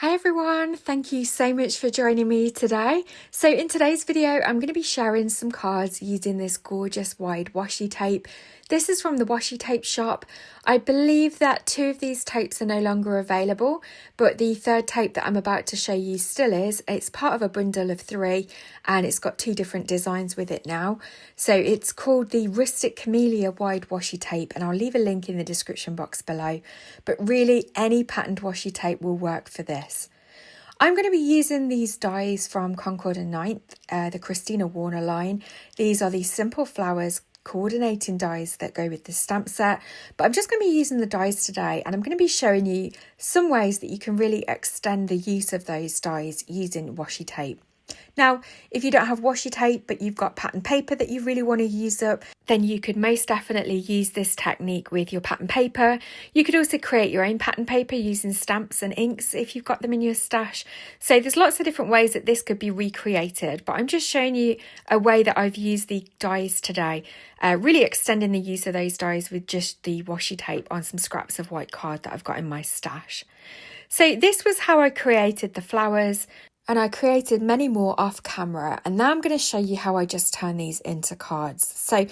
Hi everyone, thank you so much for joining me today. So in today's video, I'm going to be sharing some cards using this gorgeous wide washi tape. This is from the Washi Tape Shop. I believe that 2 of these tapes are no longer available, but the third tape that I'm about to show you still is. It's part of a bundle of 3 and it's got 2 different designs with it now. So it's called the Rustic Camellia wide washi tape, and I'll leave a link in the description box below. But really, any patterned washi tape will work for this. I'm going to be using these dies from Concord and 9th, the Christina Warner line. These are the simple flowers coordinating dies that go with the stamp set, but I'm just going to be using the dies today, and I'm going to be showing you some ways that you can really extend the use of those dies using washi tape. Now, if you don't have washi tape, but you've got pattern paper that you really want to use up, then you could most definitely use this technique with your pattern paper. You could also create your own pattern paper using stamps and inks if you've got them in your stash. So there's lots of different ways that this could be recreated, but I'm just showing you a way that I've used the dies today, really extending the use of those dies with just the washi tape on some scraps of white card that I've got in my stash. So this was how I created the flowers. And I created many more off camera, and now I'm going to show you how I just turn these into cards. So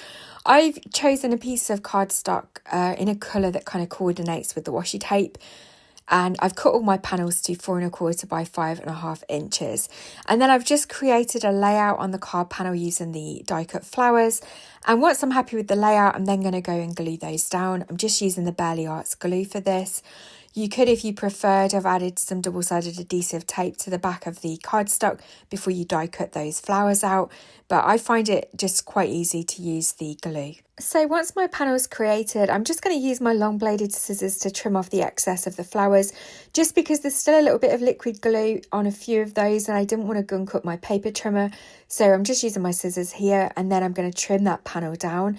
I've chosen a piece of cardstock in a colour that kind of coordinates with the washi tape, and I've cut all my panels to 4 1/4 by 5.5 inches. And then I've just created a layout on the card panel using the die cut flowers. And once I'm happy with the layout, I'm then going to go and glue those down. I'm just using the Barely Arts glue for this. You could, if you preferred, have added some double-sided adhesive tape to the back of the cardstock before you die cut those flowers out, but I find it just quite easy to use the glue. So once my panel is created, I'm just going to use my long bladed scissors to trim off the excess of the flowers, just because there's still a little bit of liquid glue on a few of those and I didn't want to gunk up my paper trimmer. So I'm just using my scissors here, and then I'm going to trim that panel down.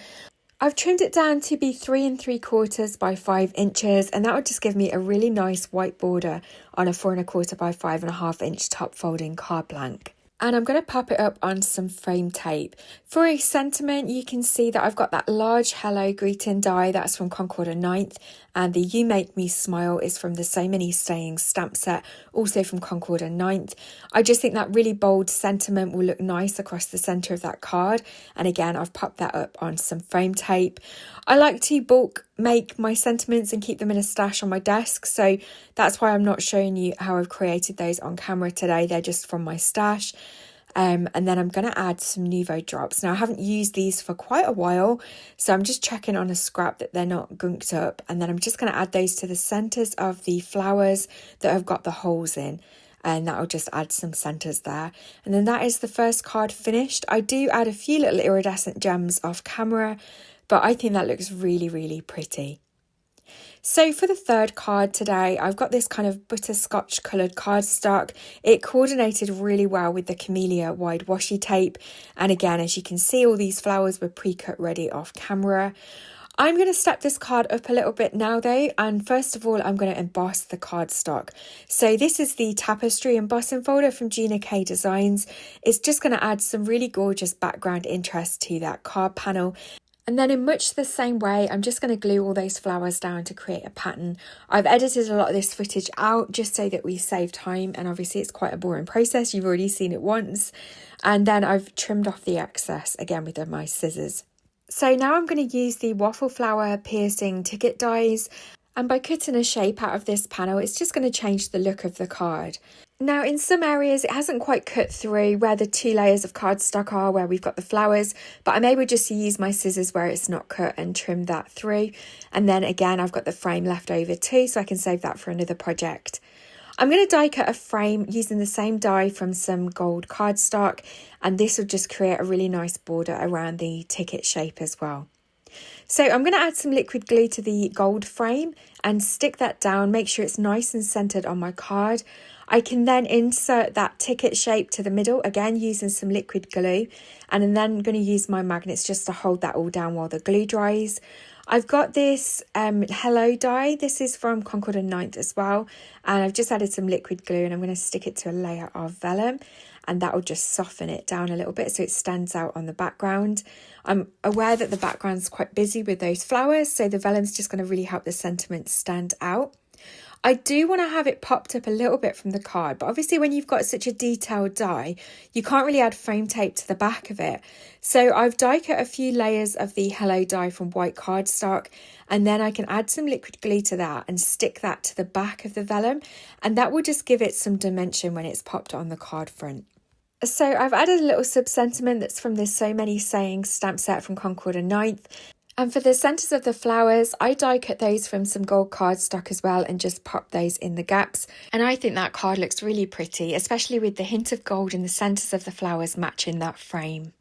I've trimmed it down to be 3 3/4 by 5 inches, and that would just give me a really nice white border on a 4 1/4 by 5.5 inch top folding card blank. And I'm going to pop it up on some frame tape. For a sentiment, you can see that I've got that large hello greeting die. That's from Concord and 9th. And the You Make Me Smile is from the So Many Staying stamp set, also from Concord and 9th. I just think that really bold sentiment will look nice across the centre of that card. And again, I've popped that up on some frame tape. I like to bulk make my sentiments and keep them in a stash on my desk. So that's why I'm not showing you how I've created those on camera today. They're just from my stash. And then I'm going to add some Nouveau drops. Now, I haven't used these for quite a while, so I'm just checking on a scrap that they're not gunked up. And then I'm just going to add those to the centres of the flowers that have got the holes in. And that'll just add some centres there. And then that is the first card finished. I do add a few little iridescent gems off camera, but I think that looks really, really pretty. So for the third card today, I've got this kind of butterscotch coloured cardstock. It coordinated really well with the Camellia wide washi tape. And again, as you can see, all these flowers were pre-cut ready off camera. I'm going to step this card up a little bit now though, and first of all I'm going to emboss the cardstock. So this is the Tapestry embossing folder from Gina Designs. It's just going to add some really gorgeous background interest to that card panel. And then in much the same way, I'm just going to glue all those flowers down to create a pattern. I've edited a lot of this footage out just so that we save time, and obviously it's quite a boring process. You've already seen it once. And then I've trimmed off the excess again with my scissors. So now I'm going to use the waffle flower piercing ticket dies, and by cutting a shape out of this panel, it's just going to change the look of the card. Now, in some areas, it hasn't quite cut through where the 2 layers of cardstock are, where we've got the flowers, but I'm able just to use my scissors where it's not cut and trim that through. And then again, I've got the frame left over too, so I can save that for another project. I'm going to die cut a frame using the same die from some gold cardstock, and this will just create a really nice border around the ticket shape as well. So I'm going to add some liquid glue to the gold frame and stick that down, make sure it's nice and centered on my card. I can then insert that ticket shape to the middle, again using some liquid glue, and I'm then going to use my magnets just to hold that all down while the glue dries. I've got this hello die. This is from Concord and 9th as well, and I've just added some liquid glue and I'm going to stick it to a layer of vellum, and that will just soften it down a little bit so it stands out on the background. I'm aware that the background's quite busy with those flowers, so the vellum's just going to really help the sentiment stand out. I do want to have it popped up a little bit from the card, but obviously when you've got such a detailed die, you can't really add foam tape to the back of it. So I've die cut a few layers of the Hello die from white cardstock, and then I can add some liquid glue to that and stick that to the back of the vellum, and that will just give it some dimension when it's popped on the card front. So I've added a little sub-sentiment that's from this So Many Sayings stamp set from Concord and 9th. And for the centres of the flowers, I die cut those from some gold cardstock as well and just pop those in the gaps. And I think that card looks really pretty, especially with the hint of gold in the centres of the flowers matching that frame.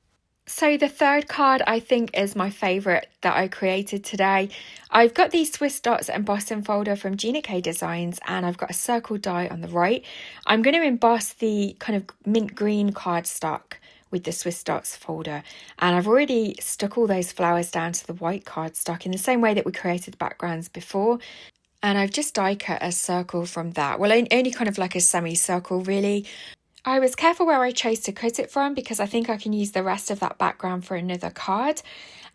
So the third card I think is my favourite that I created today. I've got the Swiss Dots embossing folder from Gina Designs, and I've got a circle die on the right. I'm going to emboss the kind of mint green cardstock with the Swiss Dots folder, and I've already stuck all those flowers down to the white cardstock in the same way that we created the backgrounds before. And I've just die cut a circle from that, well only kind of like a semicircle really. I was careful where I chose to cut it from because I think I can use the rest of that background for another card.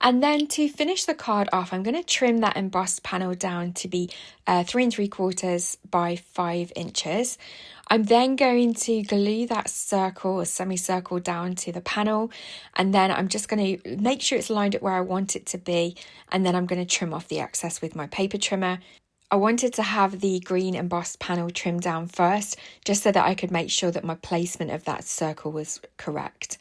And then to finish the card off, I'm going to trim that embossed panel down to be 3 3/4 by 5 inches. I'm then going to glue that circle or semicircle down to the panel, and then I'm just going to make sure it's lined up where I want it to be, and then I'm going to trim off the excess with my paper trimmer. I wanted to have the green embossed panel trimmed down first, just so that I could make sure that my placement of that circle was correct.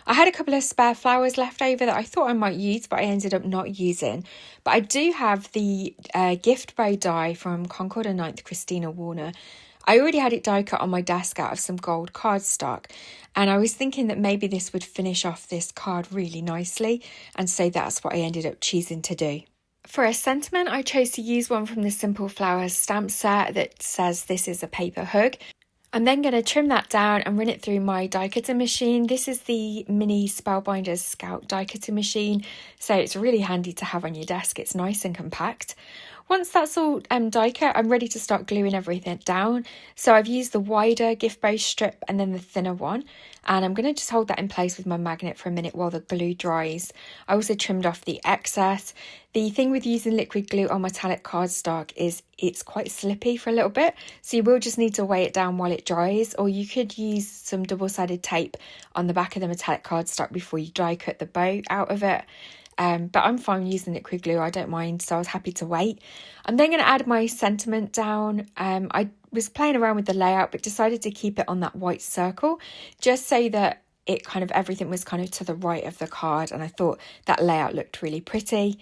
I had a couple of spare flowers left over that I thought I might use, but I ended up not using. But I do have the gift bow die from Concord and 9th Christina Warner. I already had it die cut on my desk out of some gold cardstock, and I was thinking that maybe this would finish off this card really nicely, and so that's what I ended up choosing to do. For a sentiment, I chose to use one from the Simple Flowers stamp set that says this is a paper hug. I'm then going to trim that down and run it through my die cutter machine. This is the mini Spellbinders Scout die cutter machine, so it's really handy to have on your desk. It's nice and compact. Once that's all die cut, I'm ready to start gluing everything down. So I've used the wider gift bow strip and then the thinner one, and I'm going to just hold that in place with my magnet for a minute while the glue dries. I also trimmed off the excess. The thing with using liquid glue on metallic cardstock is it's quite slippy for a little bit, so you will just need to weigh it down while it dries, or you could use some double-sided tape on the back of the metallic cardstock before you die cut the bow out of it. But I'm fine using liquid glue, I don't mind, so I was happy to wait. I'm then going to add my sentiment down. I was playing around with the layout but decided to keep it on that white circle just so that it kind of everything was kind of to the right of the card, and I thought that layout looked really pretty.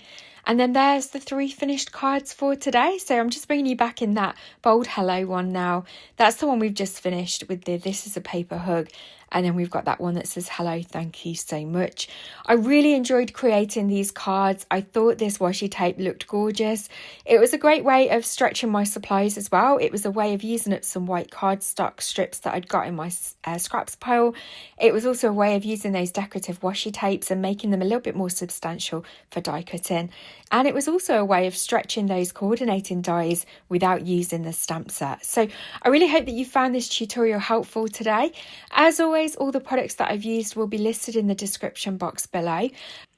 And then there's the 3 finished cards for today. So I'm just bringing you back in that bold hello one now. That's the one we've just finished with the This Is a Paper Hug. And then we've got that one that says, hello, thank you so much. I really enjoyed creating these cards. I thought this washi tape looked gorgeous. It was a great way of stretching my supplies as well. It was a way of using up some white cardstock strips that I'd got in my scraps pile. It was also a way of using those decorative washi tapes and making them a little bit more substantial for die cutting. And it was also a way of stretching those coordinating dies without using the stamp set. So I really hope that you found this tutorial helpful today. As always, all the products that I've used will be listed in the description box below.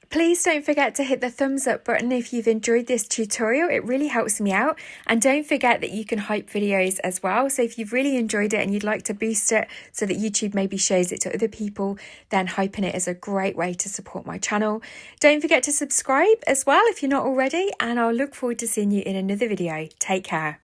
Please don't forget to hit the thumbs up button if you've enjoyed this tutorial. It really helps me out. And don't forget that you can hype videos as well. So if you've really enjoyed it and you'd like to boost it so that YouTube maybe shows it to other people, then hyping it is a great way to support my channel. Don't forget to subscribe as well if you're not already, and I'll look forward to seeing you in another video. Take care.